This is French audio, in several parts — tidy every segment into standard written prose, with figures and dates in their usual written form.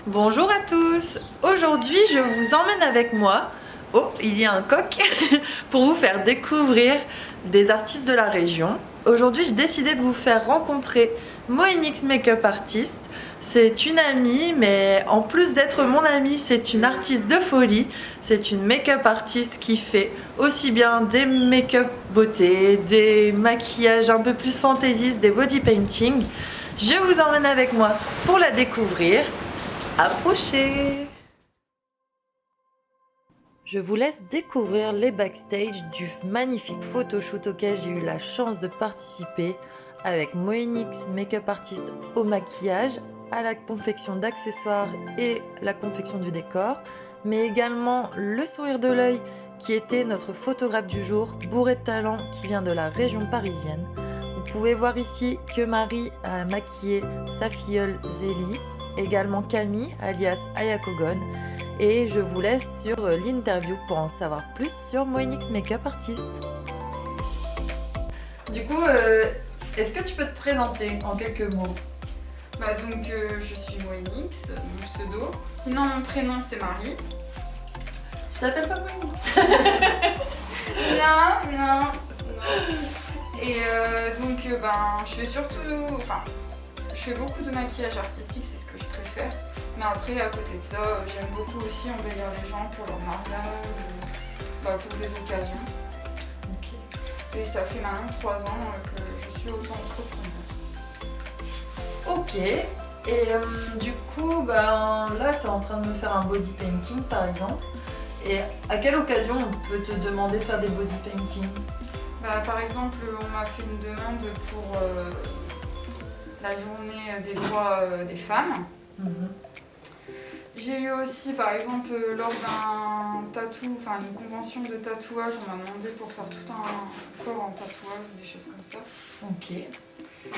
Bonjour à tous. Aujourd'hui, je vous emmène avec moi. Oh, il y a un coq pour vous faire découvrir des artistes de la région. Aujourd'hui, j'ai décidé de vous faire rencontrer Moenix Makeup Artist. C'est une amie, mais en plus d'être mon amie, c'est une artiste de folie. C'est une make-up artiste qui fait aussi bien des make-up beauté, des maquillages un peu plus fantaisistes, des body painting. Je vous emmène avec moi pour la découvrir. Approchez! Je vous laisse découvrir les backstage du magnifique photoshoot auquel j'ai eu la chance de participer avec Moenix Makeup Artist au maquillage, à la confection d'accessoires et la confection du décor, mais également le sourire de l'œil qui était notre photographe du jour, bourré de talent, qui vient de la région parisienne. Vous pouvez voir ici que Marie a maquillé sa filleule Zélie, également Camille alias Ayakogon, et je vous laisse sur l'interview pour en savoir plus sur Moenix Makeup Artist. Du coup, est-ce que tu peux te présenter en quelques mots? Je suis Moenix, mon pseudo. Sinon mon prénom c'est Marie. Tu t'appelles pas Moenix? Non. Et je fais je fais beaucoup de maquillage artistique, c'est ce que je préfère. Mais après, à côté de ça, j'aime beaucoup aussi embellir les gens pour leur mariage, pour des occasions. Ok. Et ça fait maintenant 3 ans que je suis auto-entrepreneur. Ok. Et du coup, là, tu es en train de me faire un body painting par exemple. Et à quelle occasion on peut te demander de faire des body painting? Par exemple, on m'a fait une demande pour la journée des droits des femmes. J'ai eu aussi, par exemple, lors une convention de tatouage, on m'a demandé pour faire tout un corps en tatouage, des choses comme ça. Ok.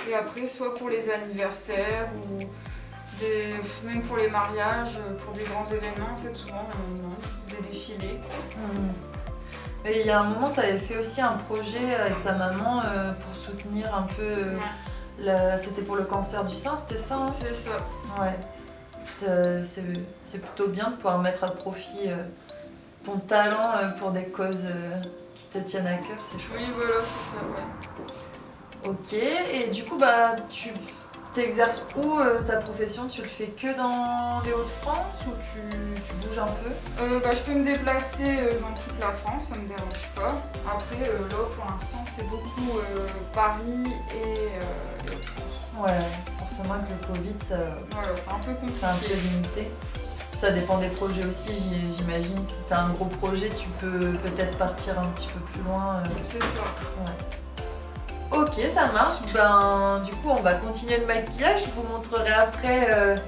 Et après, soit pour les anniversaires ou même pour les mariages, pour des grands événements, en fait, souvent on me demande des défilés. Et il y a un moment, tu avais fait aussi un projet avec ta maman pour soutenir un peu. Ouais. C'était pour le cancer du sein, c'était ça hein? C'est ça. Ouais. C'est plutôt bien de pouvoir mettre à profit ton talent pour des causes qui te tiennent à cœur, c'est chouette. Oui, voilà, c'est ça, ouais. Ok, et du coup, tu t'exerces où ta profession? Tu le fais que dans les Hauts-de-France ou tu bouges un peu? Je peux me déplacer dans toute la France, ça me dérange pas. Après, là, pour l'instant, c'est beaucoup Paris et les Hauts-de-France. Ouais, forcément avec le Covid, Voilà, c'est un peu compliqué. c'est un peu limité. Ça dépend des projets aussi, j'imagine. Si tu as un gros projet, tu peux peut-être partir un petit peu plus loin. C'est ça. Ouais. Ok, ça marche. Du coup, on va continuer le maquillage. Je vous montrerai après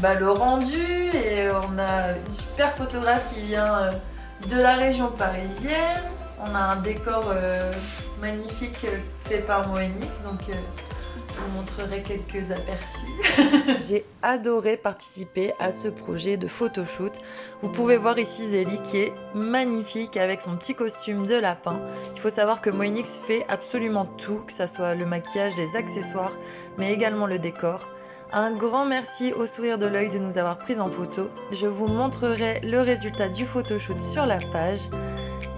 le rendu. Et on a une super photographe qui vient de la région parisienne. On a un décor magnifique fait par Moenix. Donc, je vous montrerai quelques aperçus. J'ai adoré participer à ce projet de photoshoot. Vous pouvez voir ici Zélie qui est magnifique avec son petit costume de lapin. Il faut savoir que Moenix fait absolument tout, que ce soit le maquillage, les accessoires, mais également le décor. Un grand merci au sourire de l'œil de nous avoir pris en photo. Je vous montrerai le résultat du photoshoot sur la page.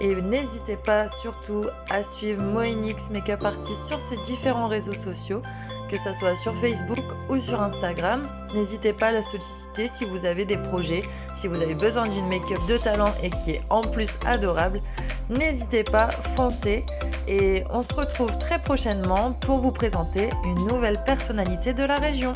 Et n'hésitez pas surtout à suivre Moenix Makeup Artist sur ses différents réseaux sociaux, que ce soit sur Facebook ou sur Instagram. N'hésitez pas à la solliciter si vous avez des projets, si vous avez besoin d'une make-up de talent et qui est en plus adorable. N'hésitez pas, foncez et on se retrouve très prochainement pour vous présenter une nouvelle personnalité de la région.